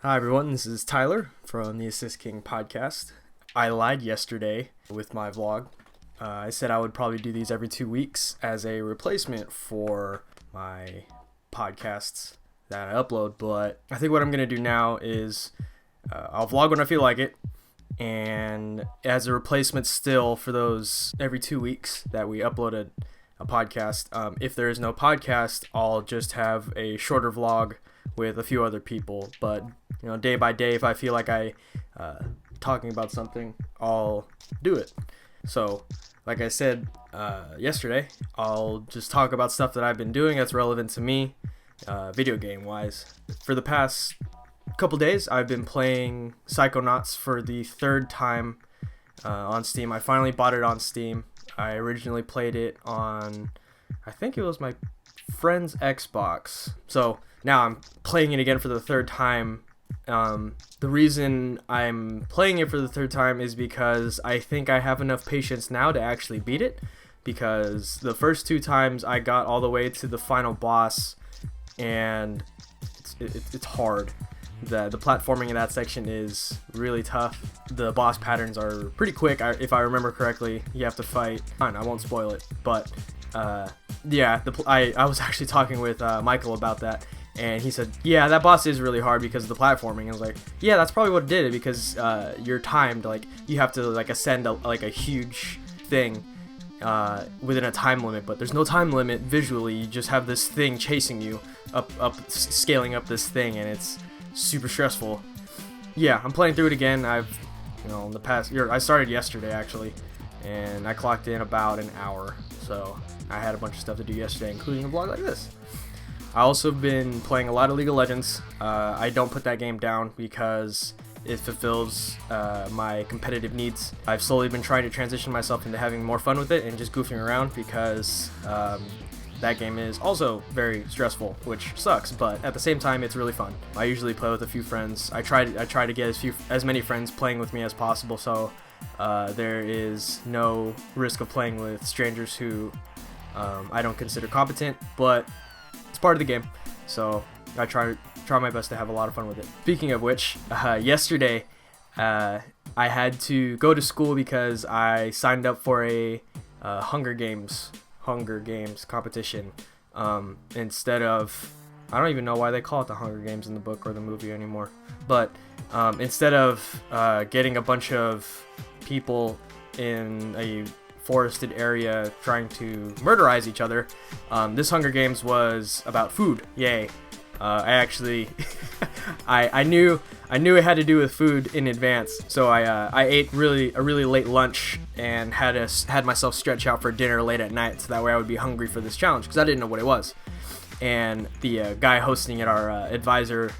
Hi everyone, this is Tyler from the Assist King podcast. I lied yesterday with my vlog. I said I would probably do these every 2 weeks as a replacement for my podcasts that I upload, but I think what I'm going to do now is I'll vlog when I feel like it, and as a replacement still for those every 2 weeks that we uploaded a podcast, if there is no podcast, I'll just have a shorter vlog with a few other people, but day by day, if I feel like talking about something, I'll do it. So like I said yesterday, I'll just talk about stuff that I've been doing that's relevant to me, video game wise. For the past couple days, I've been playing Psychonauts for the third time on Steam. I finally bought it on Steam. I originally played it on, I think it was my friend's Xbox. So now I'm playing it again for the third time. The reason I'm playing it for the third time is because I think I have enough patience now to actually beat it, because the first 2 times I got all the way to the final boss and it's hard. The platforming in that section is really tough. The boss patterns are pretty quick. If I remember correctly, you have to fight. I won't spoil it, but yeah, I was actually talking with Michael about that, and he said, yeah, that boss is really hard because of the platforming. I was like, yeah, that's probably what did it, because you're timed. Like, you have to ascend a huge thing within a time limit, but there's no time limit visually. You just have this thing chasing you scaling up this thing, and it's super stressful. Yeah, I'm playing through it again. I've in the past year, I started yesterday actually, and I clocked in about an hour, so I had a bunch of stuff to do yesterday, including a vlog like this. I also been playing a lot of League of Legends. I don't put that game down because it fulfills my competitive needs. I've slowly been trying to transition myself into having more fun with it and just goofing around, because that game is also very stressful, which sucks, but at the same time it's really fun. I usually play with a few friends. I try to get as many friends playing with me as possible, so there is no risk of playing with strangers who I don't consider competent, but it's part of the game, so I try my best to have a lot of fun with it. Speaking of which, yesterday I had to go to school because I signed up for a Hunger Games competition, instead of, I don't even know why they call it the Hunger Games in the book or the movie anymore, but instead of getting a bunch of people in a forested area trying to murderize each other, this Hunger Games was about food. Yay. I actually I knew it had to do with food in advance, so I ate a really late lunch and had myself stretch out for dinner late at night, so that way I would be hungry for this challenge, because I didn't know what it was. And the guy hosting it, our advisor,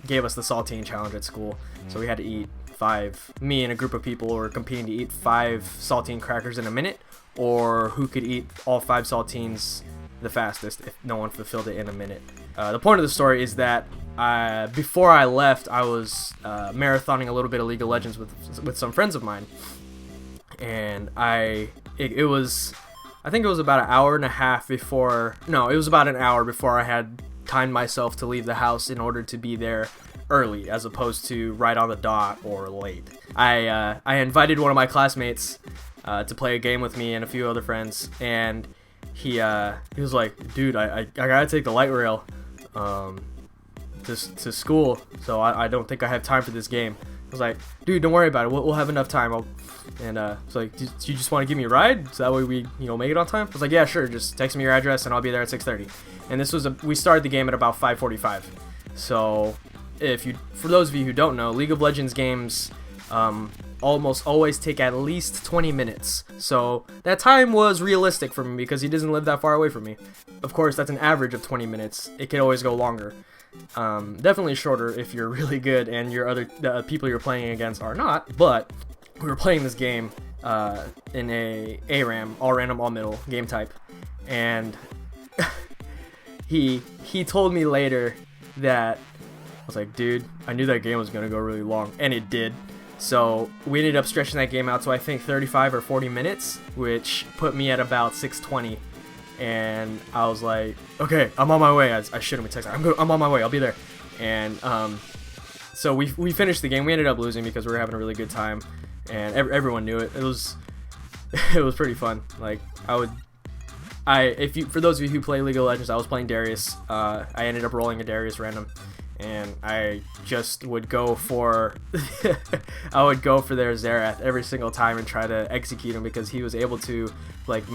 gave us the saltine challenge at school, so we had to eat 5. Me and a group of people were competing to eat 5 saltine crackers in a minute, or who could eat all 5 saltines the fastest if no one fulfilled it in a minute. The point of the story is that before I left, I was marathoning a little bit of League of Legends with some friends of mine, and I think it was about an hour and a half before, no, it was about an hour before I had timed myself to leave the house in order to be there early, as opposed to right on the dot or late. I invited one of my classmates to play a game with me and a few other friends, and he was like, dude, I gotta take the light rail to school, so I don't think I have time for this game. I was like, dude, don't worry about it, we'll have enough time. It's like, do you just want to give me a ride so that way we make it on time? I was like, yeah, sure, just text me your address and I'll be there at 6:30. And we started the game at about 5:45. So for those of you who don't know, League of Legends games almost always take at least 20 minutes. So that time was realistic for me because he doesn't live that far away from me. Of course, that's an average of 20 minutes. It could always go longer. Definitely shorter if you're really good and the people you're playing against are not. But we were playing this game in a ARAM, all random, all middle game type, and he told me later that, I was like, dude, I knew that game was gonna go really long, and it did. So we ended up stretching that game out to I think 35 or 40 minutes, which put me at about 6:20. And I was like, okay, I'm on my way. I shouldn't be texting. I'm on my way. I'll be there. And So we finished the game. We ended up losing because we were having a really good time, and everyone knew it. It was it was pretty fun. Like for those of you who play League of Legends, I was playing Darius. I ended up rolling a Darius random, and I just would go for I would go for their Xerath every single time and try to execute him because he was able to like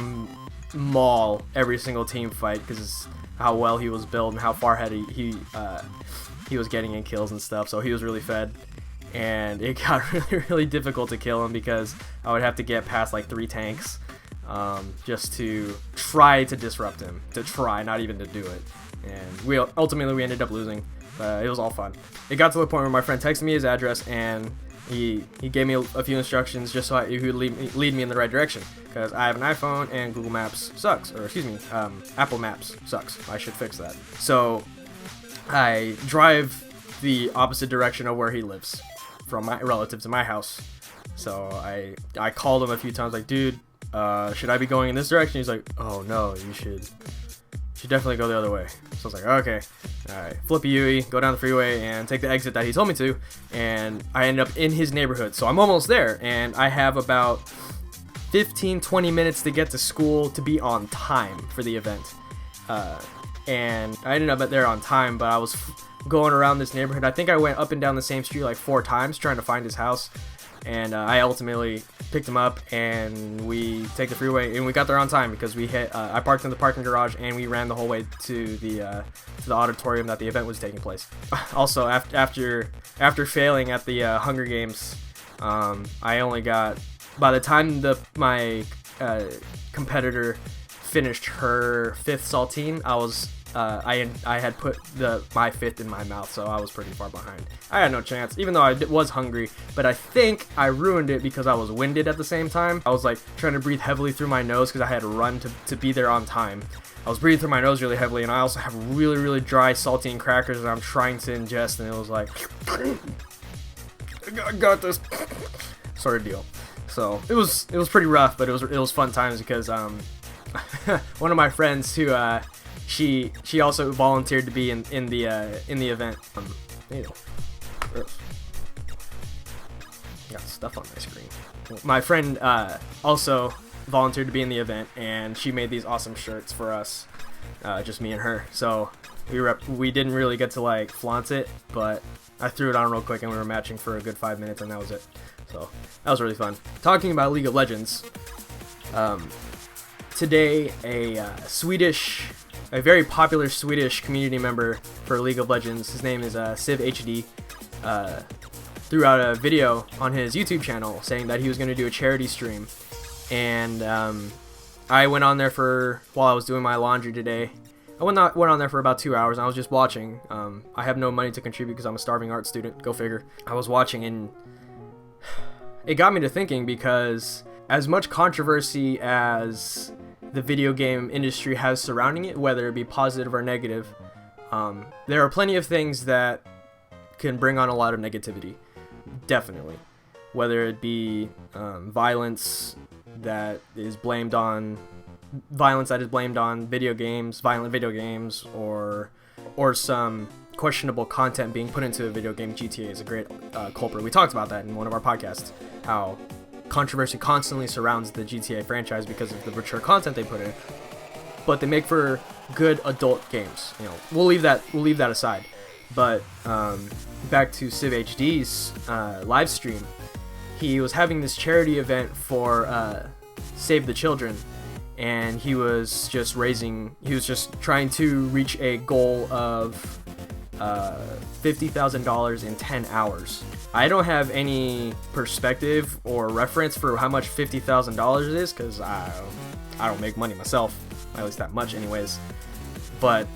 maul every single team fight because how well he was built and how far ahead he was getting in kills and stuff. So he was really fed, and it got really difficult to kill him because I would have to get past like 3 tanks just to try to disrupt him, not even to do it. And we ultimately ended up losing, but it was all fun. It got to the point where my friend texted me his address, and he gave me a few instructions just so he would lead me in the right direction, because I have an iPhone and Google Maps sucks, or excuse me, Apple Maps sucks. I should fix that. So I drive the opposite direction of where he lives from my relative to my house. So I called him a few times like, dude, should I be going in this direction? He's like, oh no, you should definitely go the other way. So I was like, okay, alright, flip a UE, go down the freeway and take the exit that he told me to, and I ended up in his neighborhood. So I'm almost there, and I have about 15-20 minutes to get to school to be on time for the event. And I ended up there on time, but I was going around this neighborhood. I think I went up and down the same street like 4 times trying to find his house, and I ultimately picked him up, and we take the freeway, and we got there on time because we hit. I parked in the parking garage, and we ran the whole way to the auditorium that the event was taking place. Also, after failing at the Hunger Games, I only got, by the time my competitor finished her 5th saltine, I was I had put my 5th in my mouth, so I was pretty far behind. I had no chance, even though I was hungry, but I think I ruined it because I was winded at the same time. I was like trying to breathe heavily through my nose because I had to run to be there on time. I was breathing through my nose really heavily, and I also have really, really dry saltine crackers that I'm trying to ingest, and it was like, I got this sort of deal. So it was pretty rough, but it was fun times because one of my friends who she also volunteered to be in the event. Got stuff on my screen. My friend also volunteered to be in the event, and she made these awesome shirts for us, just me and her. So we didn't really get to like flaunt it, but I threw it on real quick, and we were matching for a good 5 minutes, and that was it. So that was really fun. Talking about League of Legends, today a very popular Swedish community member for League of Legends, his name is CivHD, threw out a video on his YouTube channel saying that he was going to do a charity stream, and I went on there while I was doing my laundry today. I went on there for about 2 hours, and I was just watching. I have no money to contribute because I'm a starving art student, go figure. I was watching, and it got me to thinking, because as much controversy as the video game industry has surrounding it, whether it be positive or negative, there are plenty of things that can bring on a lot of negativity, definitely. Whether it be violence that is blamed on video games, violent video games, or some questionable content being put into a video game. GTA is a great culprit. We talked about that in one of our podcasts, how controversy constantly surrounds the GTA franchise because of the mature content they put in, but they make for good adult games. We'll leave that aside. But back to CivHD's live stream, he was having this charity event for Save the Children, and he was just trying to reach a goal of $50,000 in 10 hours. I don't have any perspective or reference for how much $50,000 is, because I don't make money myself, at least that much anyways, but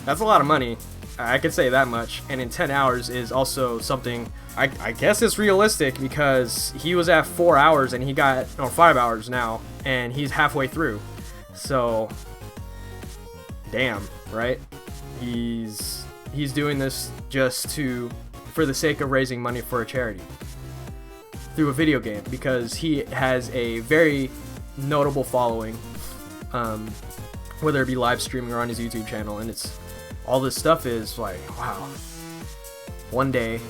that's a lot of money, I could say that much. And in 10 hours is also something, I guess it's realistic, because he was at 4 hours and he got 5 hours now, and he's halfway through. So damn, right? He's doing this just for the sake of raising money for a charity through a video game, because he has a very notable following, whether it be live streaming or on his YouTube channel, and it's all this stuff is like, wow, one day,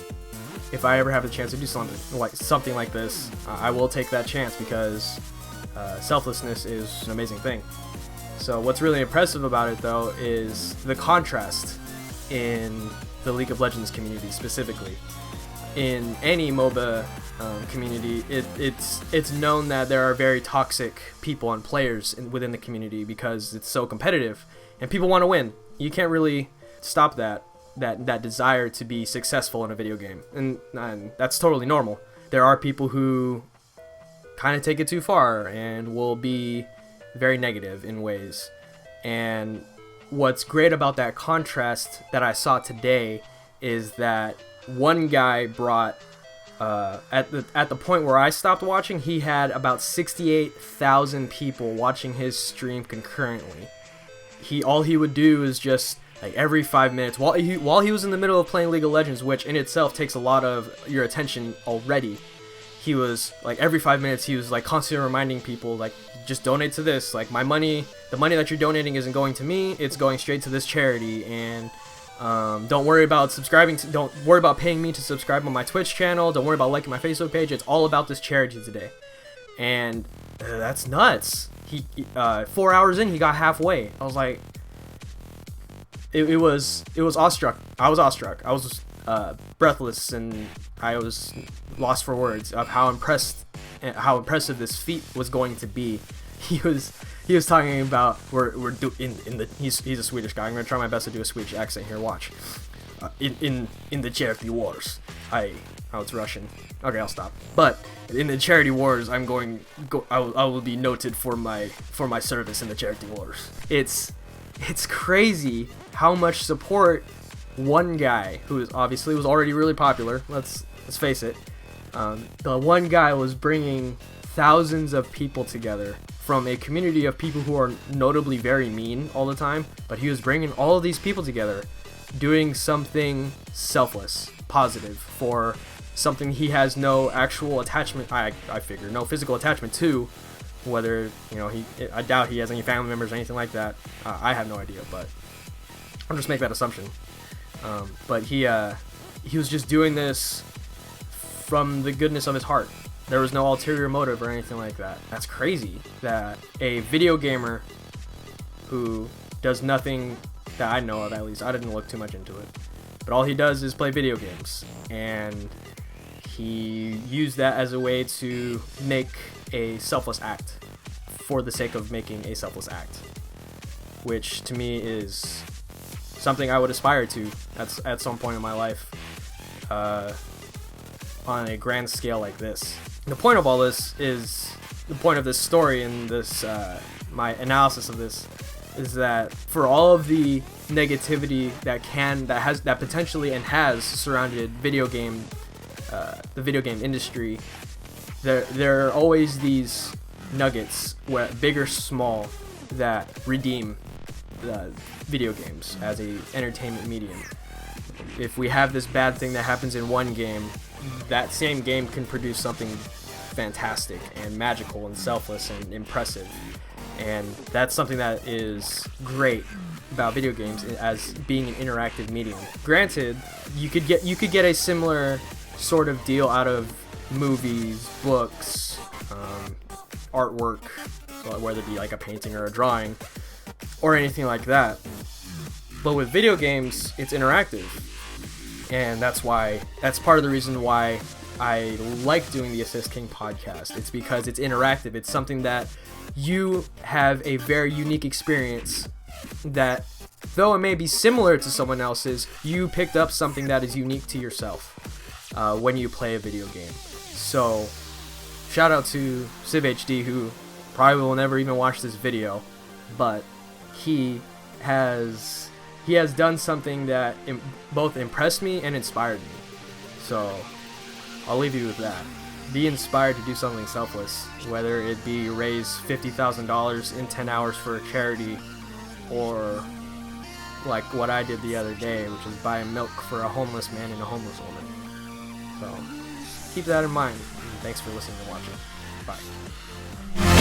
if I ever have the chance to do something like this, I will take that chance, because selflessness is an amazing thing. So what's really impressive about it, though, is the contrast in the League of Legends community specifically. In any MOBA community, it's known that there are very toxic people and players within the community, because it's so competitive and people want to win. You can't really stop that desire to be successful in a video game, and that's totally normal. There are people who kind of take it too far and will be very negative in ways. And what's great about that contrast that I saw today is that one guy brought at the point where I stopped watching, he had about 68,000 people watching his stream concurrently. All he would do is just, like, every 5 minutes, while he was in the middle of playing League of Legends, which in itself takes a lot of your attention already, he was like, every 5 minutes he was like constantly reminding people, like, just donate to this, like, the money that you're donating isn't going to me, it's going straight to this charity, and don't worry about don't worry about paying me to subscribe on my Twitch channel, don't worry about liking my Facebook page, it's all about this charity today. And that's nuts. He 4 hours in, he got halfway. I was like, it was awestruck. I was awestruck. I was breathless, and I was lost for words of how impressive this feat was going to be. He was talking about he's a Swedish guy. I'm gonna try my best to do a Swedish accent here. Watch. In the charity wars, it's Russian. Okay, I'll stop. But in the charity wars, I will be noted for my service in the charity wars. It's crazy how much support one guy, who obviously was already really popular, let's face it, the one guy was bringing thousands of people together from a community of people who are notably very mean all the time, but he was bringing all of these people together, doing something selfless, positive, for something he has no actual attachment, I figure, no physical attachment to. Whether, I doubt he has any family members or anything like that. I have no idea, but I'll just make that assumption. But he was just doing this from the goodness of his heart. There was no ulterior motive or anything like that. That's crazy that a video gamer who does nothing that I know of, at least, I didn't look too much into it, but all he does is play video games, and he used that as a way to make a selfless act for the sake of making a selfless act, which to me is something I would aspire to at some point in my life, on a grand scale like this. The point of all this is, the point of this story and this my analysis of this is that for all of the negativity that potentially and has surrounded the video game industry, there are always these nuggets, big or small, that redeem video games as a entertainment medium. If we have this bad thing that happens in one game, that same game can produce something fantastic and magical and selfless and impressive. And that's something that is great about video games as being an interactive medium. Granted, you could get a similar sort of deal out of movies, books, artwork, whether it be like a painting or a drawing or anything like that. But with video games, it's interactive. And that's part of the reason why I like doing the Assist King podcast. It's because it's interactive. It's something that you have a very unique experience that, though it may be similar to someone else's, you picked up something that is unique to yourself when you play a video game. So, shout out to CivHD, who probably will never even watch this video, but he has done something that both impressed me and inspired me. So, I'll leave you with that. Be inspired to do something selfless, whether it be raise $50,000 in 10 hours for a charity, or like what I did the other day, which is buy milk for a homeless man and a homeless woman. So, keep that in mind. Thanks for listening and watching. Bye.